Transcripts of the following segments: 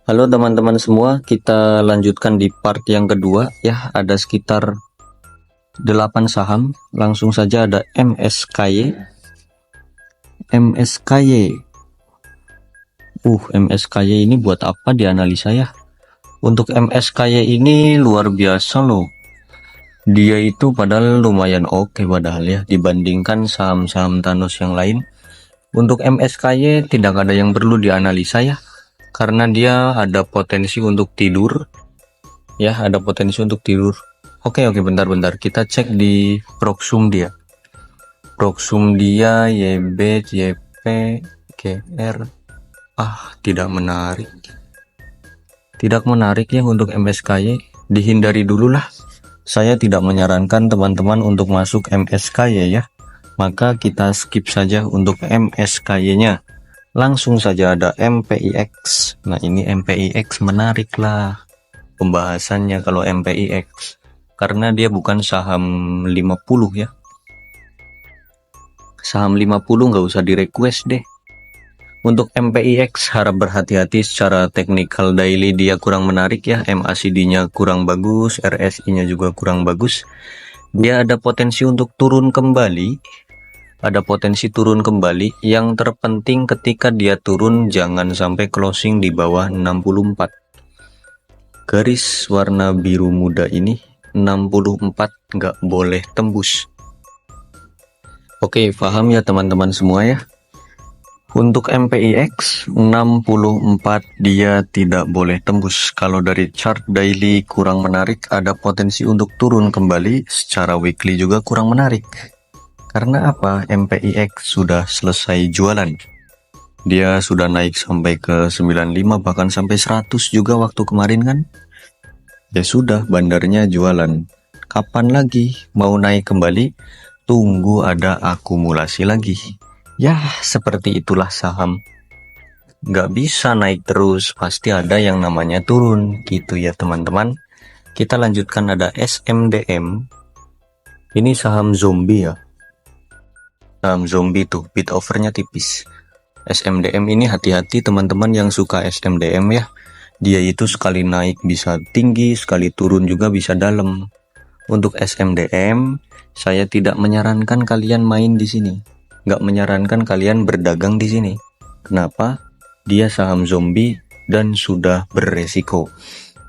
Halo teman-teman semua, kita lanjutkan di part yang kedua ya. Ada sekitar 8 saham. Langsung saja ada MSKY. MSKY ini buat apa dianalisa ya? Untuk MSKY ini luar biasa loh. Dia itu padahal lumayan oke padahal ya dibandingkan saham-saham Thanos yang lain. Untuk MSKY tidak ada yang perlu dianalisa ya, karena dia ada potensi untuk tidur. Ya, ada potensi untuk tidur. Oke, bentar. Kita cek di proxum dia. Proxum dia YB, YP, GR. Tidak menarik. Tidak menarik ya untuk MSKY. Dihindari dulu lah. Saya tidak menyarankan teman-teman untuk masuk MSKY ya. Maka kita skip saja untuk MSKY-nya. Langsung saja ada MPIX. Nah, ini MPIX menarik lah pembahasannya kalau MPIX, karena dia bukan saham 50 ya. Saham 50 nggak usah di request deh. Untuk MPIX harap berhati-hati, secara technical daily dia kurang menarik ya. MACD-nya kurang bagus, RSI-nya juga kurang bagus. Dia ada potensi untuk turun kembali. Yang terpenting ketika dia turun jangan sampai closing di bawah 64. Garis warna biru muda ini 64 nggak boleh tembus. Oke, paham ya teman-teman semua ya. Untuk MPIX 64 dia tidak boleh tembus. Kalau dari chart daily kurang menarik, ada potensi untuk turun kembali. Secara weekly juga kurang menarik. Karena apa? MPIX sudah selesai jualan. Dia sudah naik sampai ke 95 bahkan sampai 100 juga waktu kemarin kan. Ya sudah, bandarnya jualan. Kapan lagi mau naik kembali? Tunggu ada akumulasi lagi. Ya, seperti itulah saham. Nggak bisa naik terus, pasti ada yang namanya turun. Gitu ya teman-teman. Kita lanjutkan, ada SMDM. Ini saham zombie ya. Saham zombie tuh, bid overnya tipis. SMDM ini hati-hati teman-teman yang suka SMDM ya. Dia itu sekali naik bisa tinggi, sekali turun juga bisa dalam. Untuk SMDM, saya tidak menyarankan kalian main di sini. Nggak menyarankan kalian berdagang di sini. Kenapa? Dia saham zombie dan sudah beresiko.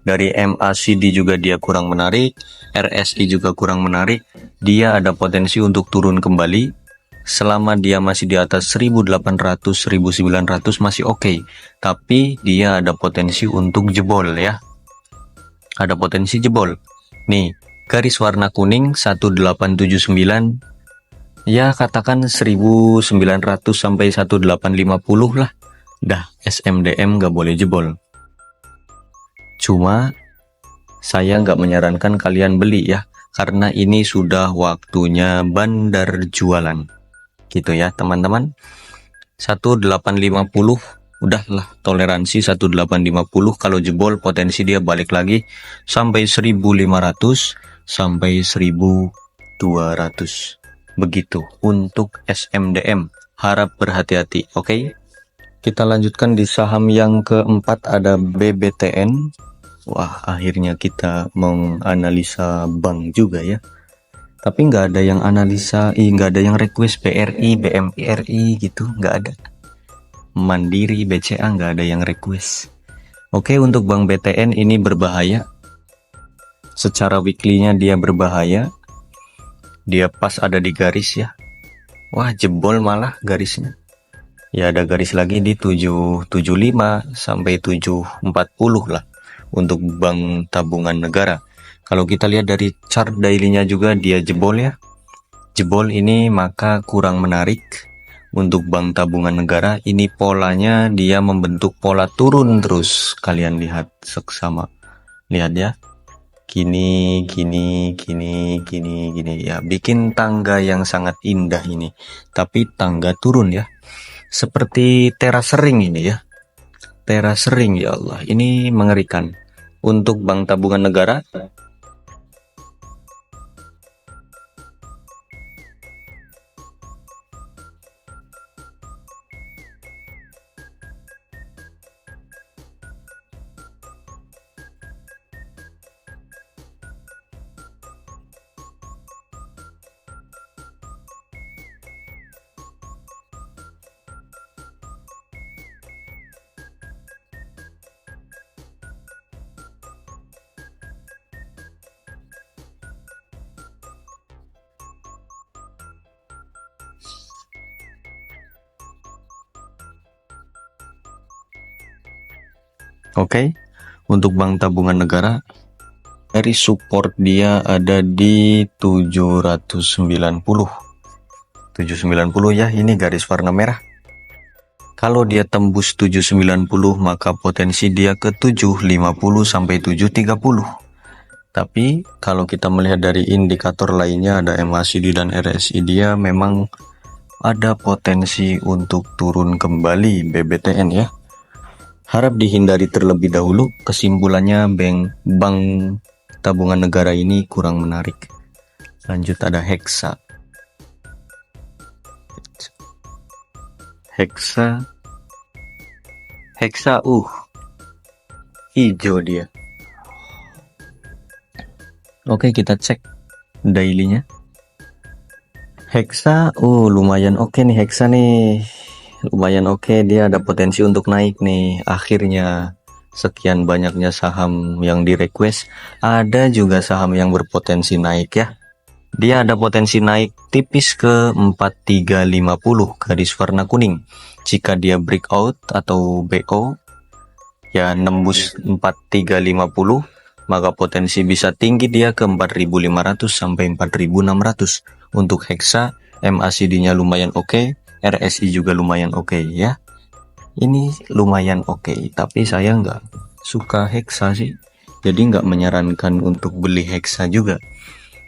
Dari MACD juga dia kurang menarik, RSI juga kurang menarik. Dia ada potensi untuk turun kembali. Selama dia masih di atas 1800, 1900 masih oke. Tapi dia ada potensi untuk jebol ya. Ada potensi jebol. Nih, garis warna kuning 1879. Ya, katakan 1900 sampai 1850 lah. Dah, SMDM nggak boleh jebol. Cuma saya nggak menyarankan kalian beli ya, karena ini sudah waktunya bandar jualan. Gitu ya teman-teman. 1850 udahlah, toleransi 1850. Kalau jebol potensi dia balik lagi sampai 1500 sampai 1200. Begitu untuk SMDM, harap berhati-hati. Oke, kita lanjutkan di saham yang keempat, ada BBTN. Wah, akhirnya kita menganalisa bank juga ya. Tapi nggak ada yang analisa, nggak ada yang request BRI, BMPRI gitu, nggak ada. Mandiri, BCA nggak ada yang request. Oke, untuk Bank BTN ini berbahaya. Secara weekly-nya dia berbahaya. Dia pas ada di garis ya. Wah, jebol malah garisnya. Ya ada garis lagi di 775 sampai 740 lah untuk Bank Tabungan Negara. Kalau kita lihat dari chart daily-nya juga dia jebol ya. Jebol ini maka kurang menarik. Untuk Bank Tabungan Negara ini polanya dia membentuk pola turun terus. Kalian lihat seksama. Lihat ya. Gini ya. Bikin tangga yang sangat indah ini. Tapi tangga turun ya. Seperti teras sering ini ya. Teras sering, ya Allah. Ini mengerikan. Untuk Bank Tabungan Negara, Oke. Untuk bank tabungan negara, garis support dia ada di 790 ya, ini garis warna merah. Kalau dia tembus 790 maka potensi dia ke 750 sampai 730. Tapi kalau kita melihat dari indikator lainnya, ada MACD dan RSI, dia memang ada potensi untuk turun kembali BBTN ya. Harap dihindari terlebih dahulu. Kesimpulannya, bank tabungan negara ini kurang menarik. Lanjut ada Hexa. Hexa hijau dia. Oke, kita cek dailynya. Hexa lumayan oke nih. Hexa nih lumayan oke, dia ada potensi untuk naik nih. Akhirnya sekian banyaknya saham yang di request, ada juga saham yang berpotensi naik ya. Dia ada potensi naik tipis ke 4350 garis warna kuning. Jika dia breakout atau BO ya nembus 4350, maka potensi bisa tinggi dia ke 4500 sampai 4600. Untuk Hexa, MACD-nya lumayan oke, RSI juga lumayan oke ya. Ini lumayan oke, tapi saya nggak suka Hexa sih, jadi nggak menyarankan untuk beli Hexa juga.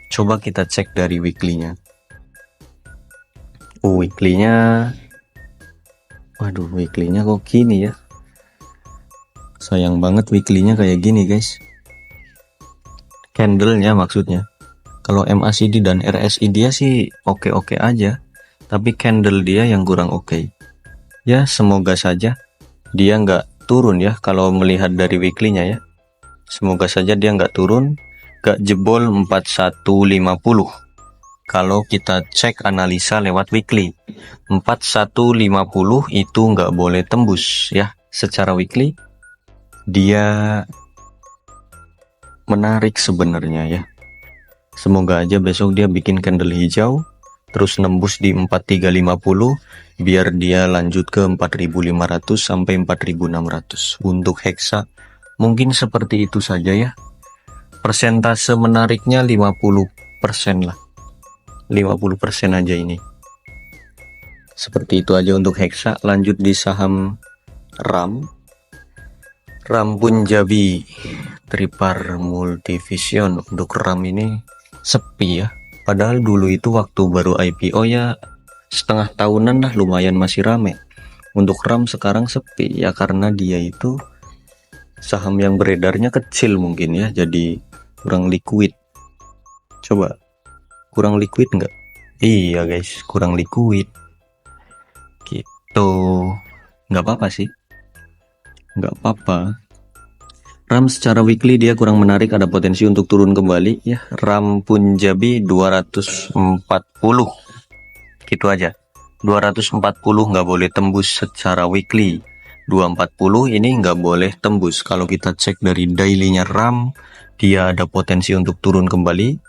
Coba kita cek dari weekly-nya. Weekly-nya, waduh, weekly-nya kok gini ya. Sayang banget weekly-nya kayak gini guys. Candle-nya maksudnya. Kalau MACD dan RSI dia sih oke-oke aja, tapi candle dia yang kurang oke. Ya semoga saja dia nggak turun ya, kalau melihat dari weekly-nya ya. Semoga saja dia nggak turun, nggak jebol 4150. Kalau kita cek analisa lewat weekly, 4150 itu nggak boleh tembus ya. Secara weekly dia menarik sebenarnya ya. Semoga aja besok dia bikin candle hijau terus nembus di 4350 biar dia lanjut ke 4500 sampai 4600. Untuk Hexa mungkin seperti itu saja ya. Persentase menariknya 50% lah. 50% aja ini. Seperti itu aja untuk Hexa. Lanjut di saham RAM. RAM Punjabi Tripar Multivision. Untuk RAM ini sepi ya. Padahal dulu itu waktu baru IPO ya setengah tahunan lah, lumayan masih rame. Untuk RAM sekarang sepi ya, karena dia itu saham yang beredarnya kecil mungkin ya, jadi kurang liquid. Coba, kurang liquid nggak? Iya guys, kurang liquid gitu. Nggak apa-apa sih, nggak apa-apa. RAM secara weekly dia kurang menarik, ada potensi untuk turun kembali ya. RAM Punjabi 240 gitu aja. 240 nggak boleh tembus secara weekly. 240 ini nggak boleh tembus. Kalau kita cek dari dailynya RAM, dia ada potensi untuk turun kembali.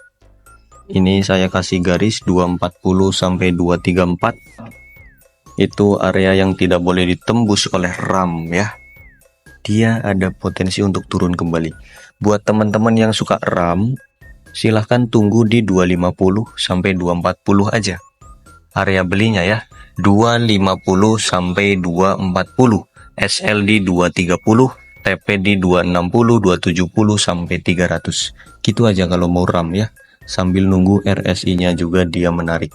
Ini saya kasih garis 240 sampai 234. Itu area yang tidak boleh ditembus oleh RAM ya. Dia ada potensi untuk turun kembali. Buat teman-teman yang suka RAM, silahkan tunggu di 250 sampai 240 aja. Area belinya ya, 250 sampai 240. SL di 230, TP di 260, 270 sampai 300. Gitu aja kalau mau RAM ya. Sambil nunggu RSI-nya juga dia menarik.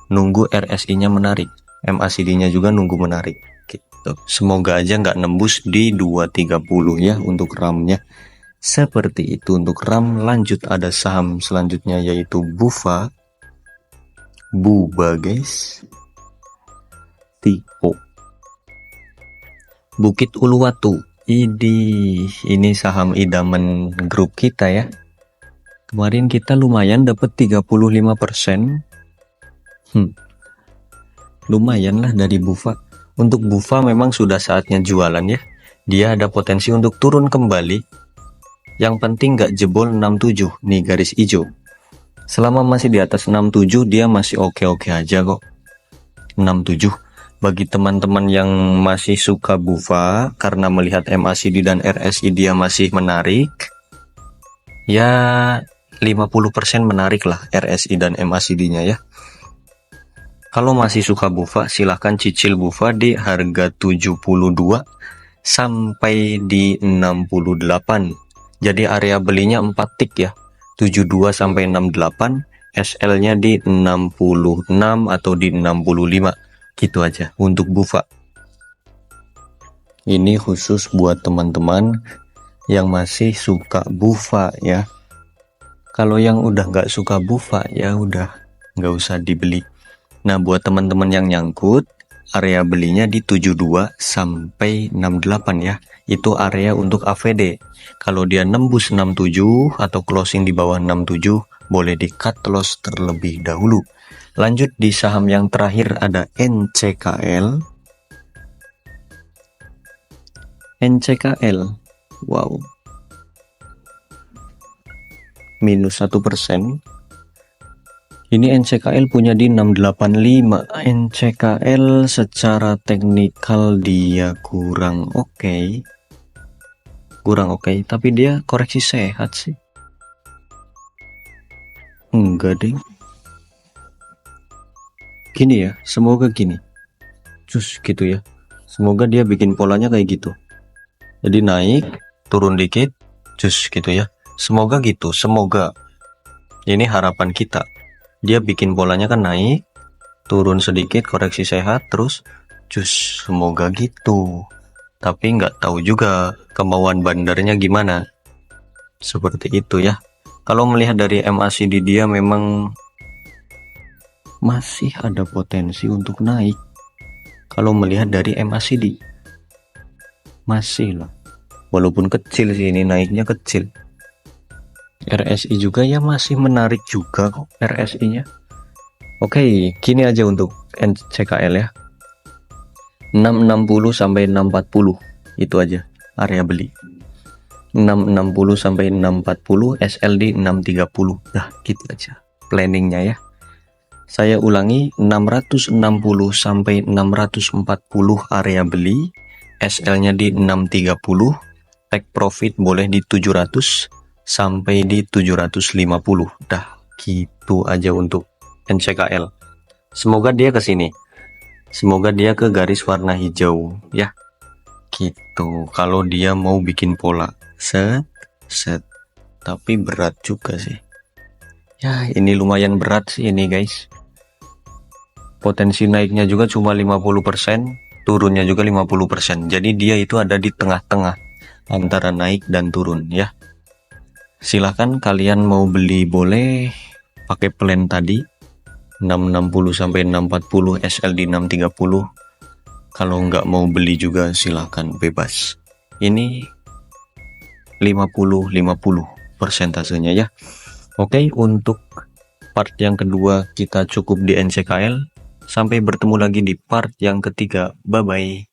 Nunggu RSI-nya menarik, MACD-nya juga nunggu menarik. Gitu. Semoga aja nggak nembus di 230 ya untuk RAM-nya. Seperti itu untuk RAM. Lanjut ada saham selanjutnya yaitu Buba guys. Tipo Bukit Uluwatu. Ini saham idaman grup kita ya. Kemarin kita lumayan dapat 35%. Lumayan lah dari Buba. Untuk Buba memang sudah saatnya jualan ya. Dia ada potensi untuk turun kembali. Yang penting nggak jebol 67 nih garis hijau. Selama masih di atas 67 dia masih oke-oke aja kok. 67 Bagi teman-teman yang masih suka BUFA karena melihat MACD dan RSI dia masih menarik, ya 50% menarik lah RSI dan MACD-nya ya. Kalau masih suka BUFA, silahkan cicil BUFA di harga 72 sampai di 68. Jadi area belinya 4 tik ya. 72 sampai 68, SL-nya di 66 atau di 65. Gitu aja untuk BUFA. Ini khusus buat teman-teman yang masih suka BUFA ya. Kalau yang udah nggak suka BUFA ya udah nggak usah dibeli. Nah, buat teman-teman yang nyangkut, area belinya di 72 sampai 68 ya. Itu area untuk AVD. Kalau dia nembus 67 atau closing di bawah 67, boleh di cut loss terlebih dahulu. Lanjut di saham yang terakhir ada NCKL. NCKL, wow, minus 1%. Ini NCKL punya di 685. NCKL secara teknikal dia kurang oke. Tapi dia koreksi sehat sih. Enggak deh. Gini ya, semoga gini. Cus gitu ya. Semoga dia bikin polanya kayak gitu. Jadi naik, turun dikit, cus gitu ya. Semoga gitu, semoga. Ini harapan kita. Dia bikin polanya kan naik, turun sedikit, koreksi sehat, terus cus, semoga gitu. Tapi nggak tahu juga kemauan bandarnya gimana. Seperti itu ya. Kalau melihat dari MACD dia memang masih ada potensi untuk naik. Kalau melihat dari MACD masih lah. Walaupun kecil sih, ini naiknya kecil. RSI juga ya masih menarik juga kok RSI-nya. Oke, gini aja untuk NCKL ya. 660 sampai 640 itu aja area beli. 660 sampai 640, SLD 630. Nah, gitu aja planningnya ya. Saya ulangi, 660 sampai 640 area beli, SL-nya di 630, take profit boleh di 700 sampai di 750. Dah, gitu aja untuk NCKL. Semoga dia ke sini. Semoga dia ke garis warna hijau ya. Gitu. Kalau dia mau bikin pola set. Tapi berat juga sih. Ya, ini lumayan berat sih ini guys. Potensi naiknya juga cuma 50%, turunnya juga 50%. Jadi dia itu ada di tengah-tengah antara naik dan turun ya. Silahkan kalian mau beli boleh pakai plan tadi 660 sampai 640, SLD 630. Kalau nggak mau beli juga silahkan bebas. Ini 50-50 persentasenya ya. Oke, untuk part yang kedua kita cukup di NCKL. Sampai bertemu lagi di part yang ketiga. Bye bye.